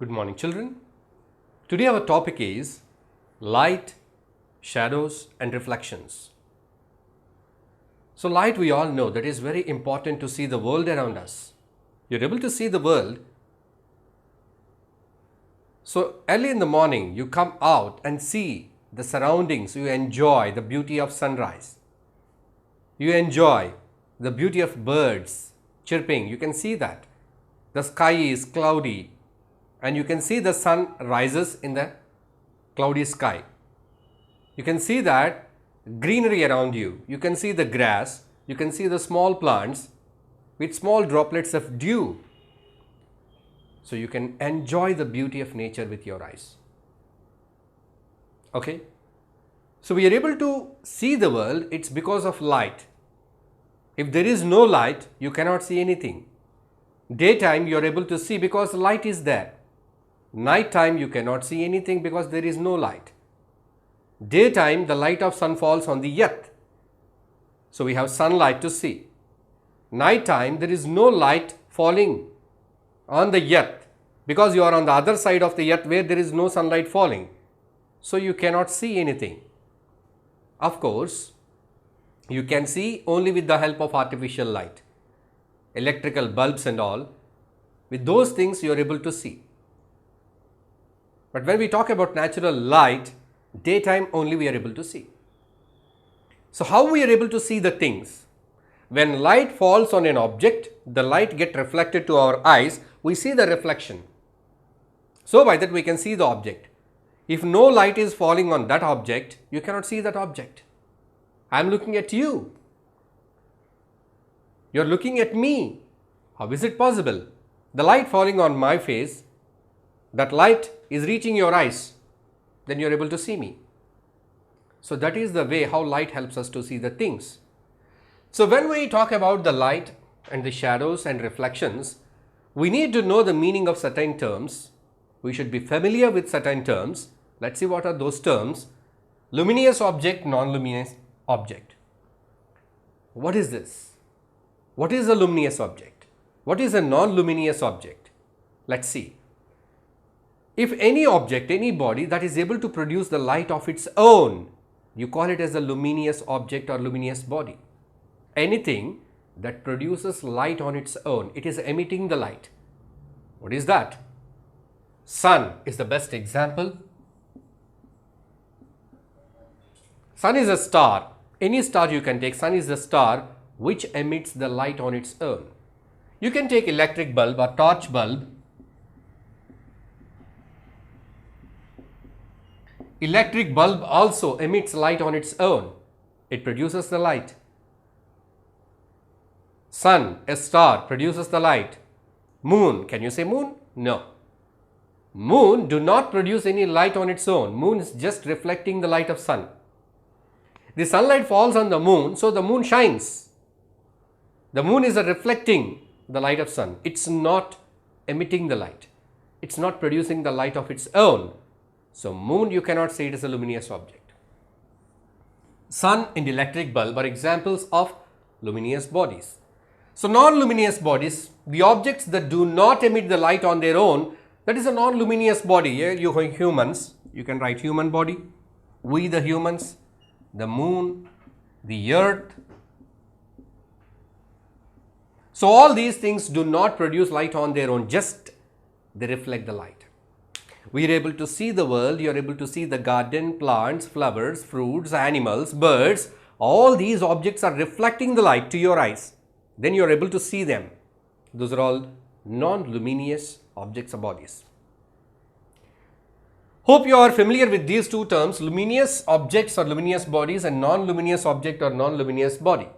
Good morning, children. Today our topic is light, shadows and reflections. So light, we all know that is very important to see the world around us. You're able to see the world. So early in the morning, you come out and see the surroundings. You enjoy the beauty of sunrise. You enjoy the beauty of birds chirping. You can see that. The sky is cloudy and you can see the sun rises in the cloudy sky. You can see that greenery around you. You can see the grass. You can see the small plants with small droplets of dew. So you can enjoy the beauty of nature with your eyes. Okay? So we are able to see the world, it's because of light. If there is no light, you cannot see anything. Daytime you are able to see because light is there. Nighttime you cannot see anything because there is no light. Daytime the light of sun falls on the earth. So we have sunlight to see. Nighttime there is no light falling on the earth because you are on the other side of the earth where there is no sunlight falling. So you cannot see anything. Of course, you can see only with the help of artificial light, electrical bulbs and all. With those things you are able to see. But when we talk about natural light, daytime only we are able to see. So how we are able to see the things? When light falls on an object, the light gets reflected to our eyes, we see the reflection. So by that we can see the object. If no light is falling on that object, you cannot see that object. I am looking at you. You are looking at me. How is it possible? The light falling on my face, that light is reaching your eyes, then you are able to see me. So that is the way how light helps us to see the things. So when we talk about the light and the shadows and reflections, we need to know the meaning of certain terms. We should be familiar with certain terms. Let's see what are those terms. Luminous object, non-luminous object. What is this? What is a luminous object? What is a non-luminous object? Let's see. If any object, any body that is able to produce the light of its own, you call it as a luminous object or luminous body. Anything that produces light on its own, it is emitting the light. What is that? Sun is the best example. Sun is a star. Any star you can take, sun is a star which emits the light on its own. You can take electric bulb or torch bulb. Electric bulb also emits light on its own. It produces the light. Sun, a star, produces the light. Moon, can you say moon? No. Moon do not produce any light on its own. Moon is just reflecting the light of sun. The sunlight falls on the moon, so the moon shines. The moon is reflecting the light of sun. It's not emitting the light. It's not producing the light of its own. So moon you cannot say it is a luminous object. Sun and electric bulb are examples of luminous bodies. So non-luminous bodies, the objects that do not emit the light on their own, that is a non-luminous body. Yeah? You humans, you can write human body, we the humans, the moon, the earth. So all these things do not produce light on their own, just they reflect the light. We are able to see the world, you are able to see the garden, plants, flowers, fruits, animals, birds. All these objects are reflecting the light to your eyes. Then you are able to see them. Those are all non-luminous objects or bodies. Hope you are familiar with these two terms, luminous objects or luminous bodies and non-luminous object or non-luminous body.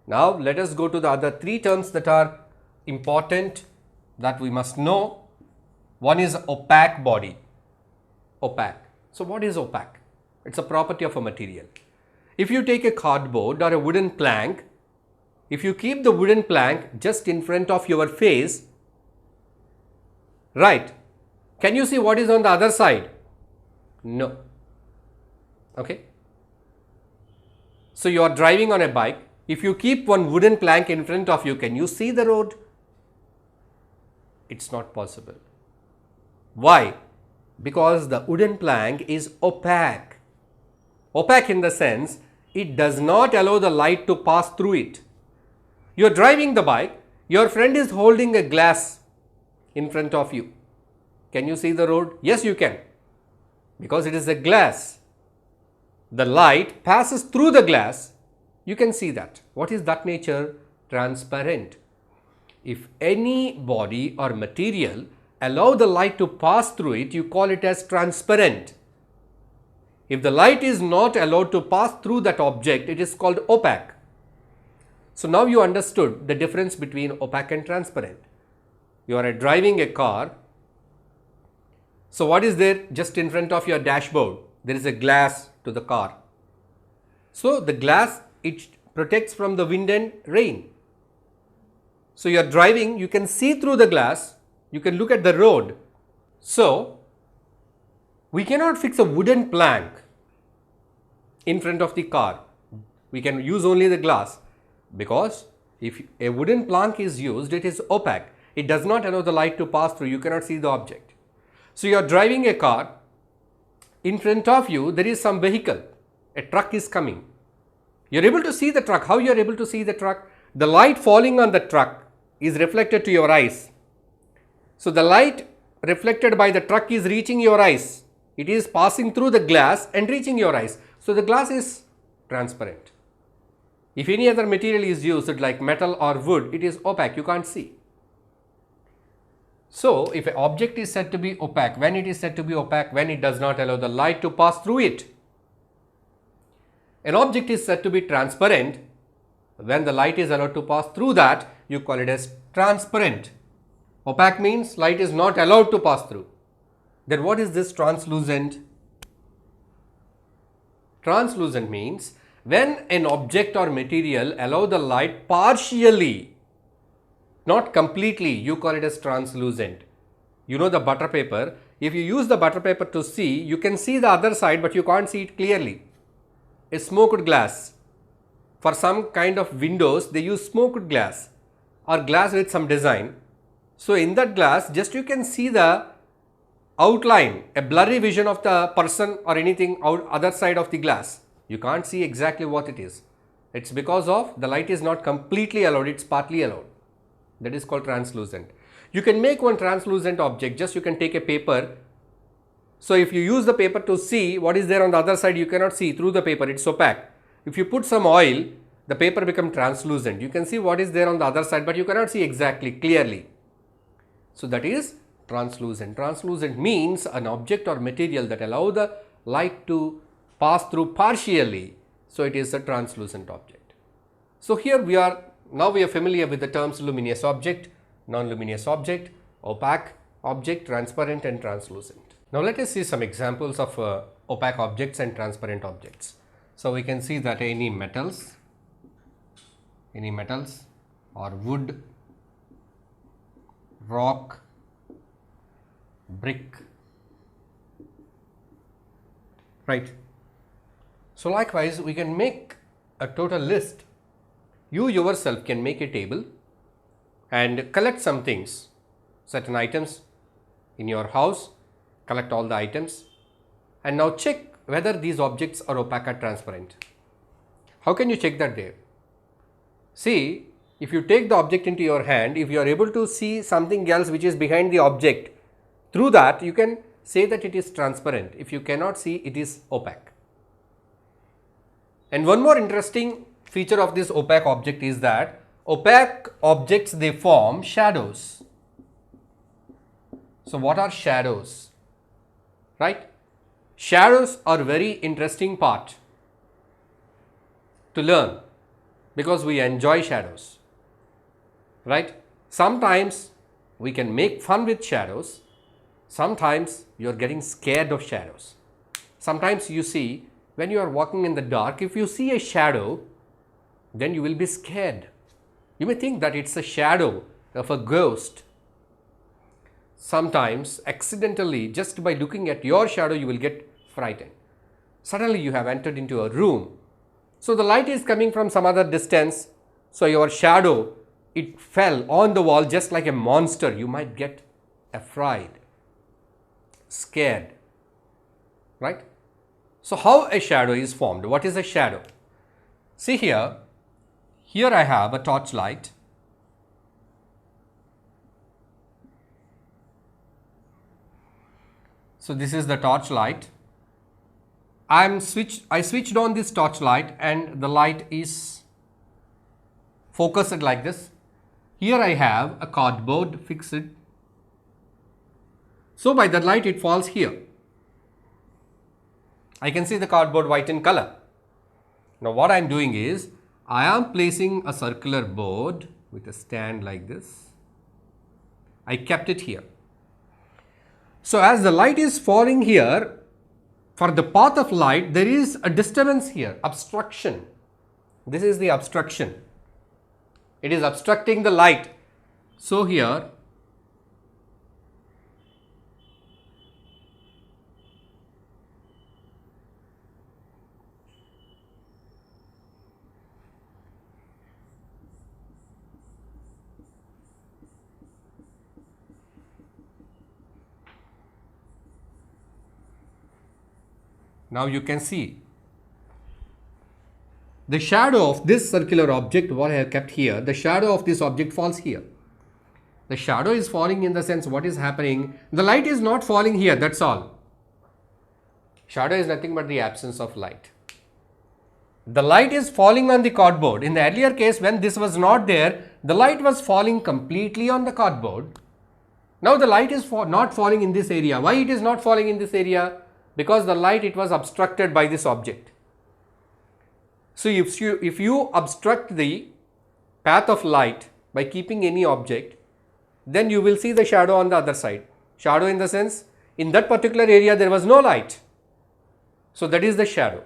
Now let us go to the other three terms that are important that we must know. One is opaque body. Opaque. So what is opaque? It's a property of a material. If you take a cardboard or a wooden plank, if you keep the wooden plank just in front of your face, right, can you see what is on the other side? No. Okay. So you are driving on a bike. If you keep one wooden plank in front of you, can you see the road? It's not possible. Why? Because the wooden plank is opaque. Opaque in the sense it does not allow the light to pass through it. You are driving the bike, your friend is holding a glass in front of you. Can you see the road? Yes, you can, because it is a glass. The light passes through the glass, you can see that. What is that nature? Transparent. If any body or material allow the light to pass through it, you call it as transparent. If the light is not allowed to pass through that object, it is called opaque. So now you understood the difference between opaque and transparent. You are driving a car. So what is there just in front of your dashboard? There is a glass to the car. So the glass, it protects from the wind and rain. So you are driving, you can see through the glass, you can look at the road. So we cannot fix a wooden plank in front of the car. We can use only the glass, because if a wooden plank is used, it is opaque. It does not allow the light to pass through. You cannot see the object. So you are driving a car. In front of you, there is some vehicle. A truck is coming. You are able to see the truck. How you are able to see the truck? The light falling on the truck is reflected to your eyes. So the light reflected by the truck is reaching your eyes. It is passing through the glass and reaching your eyes. So the glass is transparent. If any other material is used like metal or wood, it is opaque. You can't see. So if an object is said to be opaque, when it is said to be opaque, when it does not allow the light to pass through it. An object is said to be transparent when the light is allowed to pass through that. You call it as transparent. Opaque means light is not allowed to pass through. Then what is this translucent? Translucent means when an object or material allow the light partially, not completely, you call it as translucent. You know the butter paper. If you use the butter paper to see, you can see the other side, but you can't see it clearly. A smoked glass. For some kind of windows, they use smoked glass or glass with some design. So in that glass, just you can see the outline, a blurry vision of the person or anything out other side of the glass. You can't see exactly what it is. It's because of the light is not completely allowed, it's partly allowed. That is called translucent. You can make one translucent object, just you can take a paper. So if you use the paper to see what is there on the other side, you cannot see through the paper, it's opaque. If you put some oil, the paper becomes translucent. You can see what is there on the other side, but you cannot see exactly clearly. So that is translucent. Translucent means an object or material that allow the light to pass through partially. So it is a translucent object. So here we are familiar with the terms luminous object, non-luminous object, opaque object, transparent and translucent. Now let us see some examples of opaque objects and transparent objects. So we can see that any metals or wood, rock, brick, right. So likewise we can make a total list. You yourself can make a table and collect some things, certain items in your house, collect all the items and now check whether these objects are opaque or transparent. How can you check that there? See, if you take the object into your hand, if you are able to see something else which is behind the object, through that you can say that it is transparent. If you cannot see, it is opaque. And one more interesting feature of this opaque object is that opaque objects, they form shadows. So what are shadows? Right? Shadows are very interesting part to learn because we enjoy shadows. Right? Sometimes we can make fun with shadows. Sometimes you are getting scared of shadows. Sometimes you see when you are walking in the dark, if you see a shadow, then you will be scared. You may think that it's a shadow of a ghost. Sometimes accidentally, just by looking at your shadow, you will get frightened. Suddenly you have entered into a room. So the light is coming from some other distance. So your shadow, it fell on the wall just like a monster. You might get afraid. scared, right? So how a shadow is formed? What is a shadow? See here, I have a torchlight. So this is the torchlight. I switched on this torchlight and the light is focused like this. Here I have a cardboard fixed. So by the light it falls here. I can see the cardboard white in color. Now what I am doing is, I am placing a circular board with a stand like this. I kept it here. So as the light is falling here, for the path of light there is a disturbance here, obstruction. This is the obstruction. It is obstructing the light. So here now you can see the shadow of this circular object, what I have kept here, the shadow of this object falls here. The shadow is falling in the sense what is happening, the light is not falling here, that's all. Shadow is nothing but the absence of light. The light is falling on the cardboard. In the earlier case, when this was not there, the light was falling completely on the cardboard. Now the light is not falling in this area. Why it is not falling in this area? Because the light, it was obstructed by this object. So if you obstruct the path of light by keeping any object, then you will see the shadow on the other side. Shadow in the sense, in that particular area there was no light. So that is the shadow.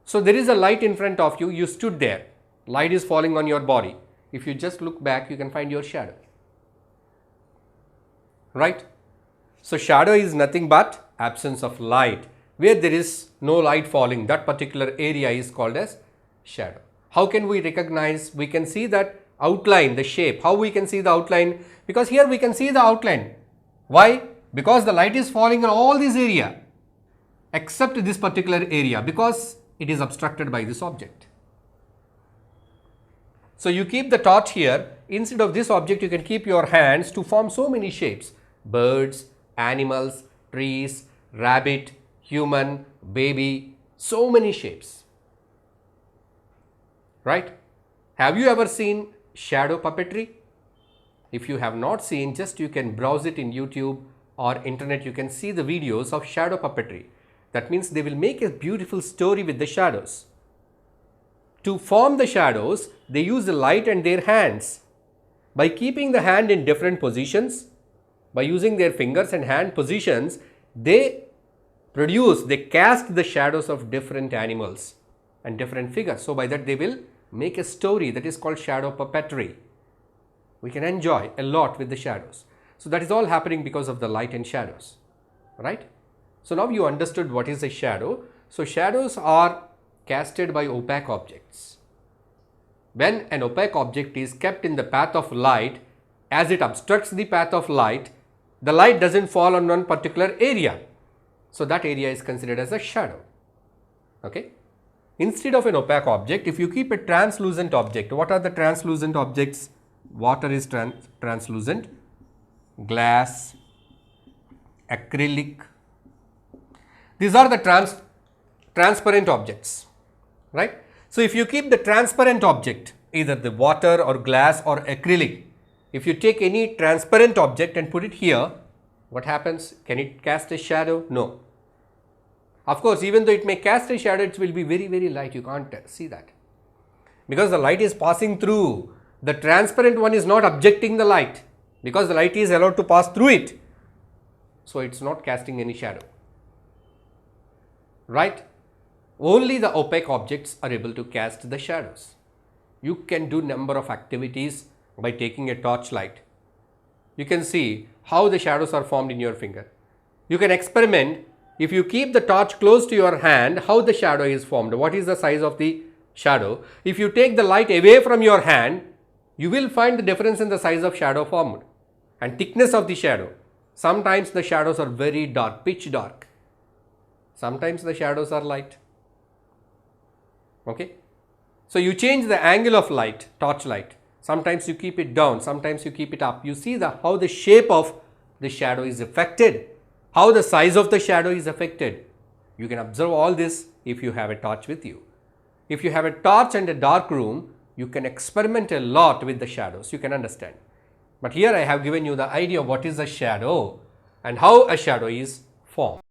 So there is a light in front of you, you stood there, light is falling on your body. If you just look back, you can find your shadow. Right? So shadow is nothing but absence of light. Where there is no light falling, that particular area is called as shadow. How can we recognize? We can see that outline, the shape. How we can see the outline? Because here we can see the outline. Why? Because the light is falling on all this area except this particular area, because it is obstructed by this object. So you keep the torch here. Instead of this object, you can keep your hands to form so many shapes. Birds, animals, trees, rabbit, human, baby, so many shapes. Right? Have you ever seen shadow puppetry? If you have not seen, just you can browse it in YouTube or internet. You can see the videos of shadow puppetry. That means they will make a beautiful story with the shadows. To form the shadows, they use the light and their hands. By keeping the hand in different positions, by using their fingers and hand positions, they cast the shadows of different animals and different figures. So by that they will make a story, that is called shadow puppetry. We can enjoy a lot with the shadows. So that is all happening because of the light and shadows, right? So now you understood what is a shadow. So shadows are casted by opaque objects. When an opaque object is kept in the path of light, as it obstructs the path of light, the light doesn't fall on one particular area. So that area is considered as a shadow. Okay. Instead of an opaque object, if you keep a translucent object, what are the translucent objects? Water is translucent, glass, acrylic. These are the transparent objects, right? So if you keep the transparent object, either the water or glass or acrylic, if you take any transparent object and put it here, what happens? Can it cast a shadow? No. Of course, even though it may cast a shadow, it will be very, very light. You can't see that. Because the light is passing through. The transparent one is not objecting the light, because the light is allowed to pass through it. So it's not casting any shadow. Right? Only the opaque objects are able to cast the shadows. You can do number of activities by taking a torchlight. You can see how the shadows are formed in your finger. You can experiment. If you keep the torch close to your hand, how the shadow is formed, what is the size of the shadow. If you take the light away from your hand, you will find the difference in the size of shadow formed and thickness of the shadow. Sometimes the shadows are very dark, pitch dark. Sometimes the shadows are light. Okay. So you change the angle of light, torch light. Sometimes you keep it down, sometimes you keep it up. You see how the shape of the shadow is affected, how the size of the shadow is affected. You can observe all this if you have a torch with you. If you have a torch and a dark room, you can experiment a lot with the shadows, you can understand. But here I have given you the idea of what is a shadow and how a shadow is formed.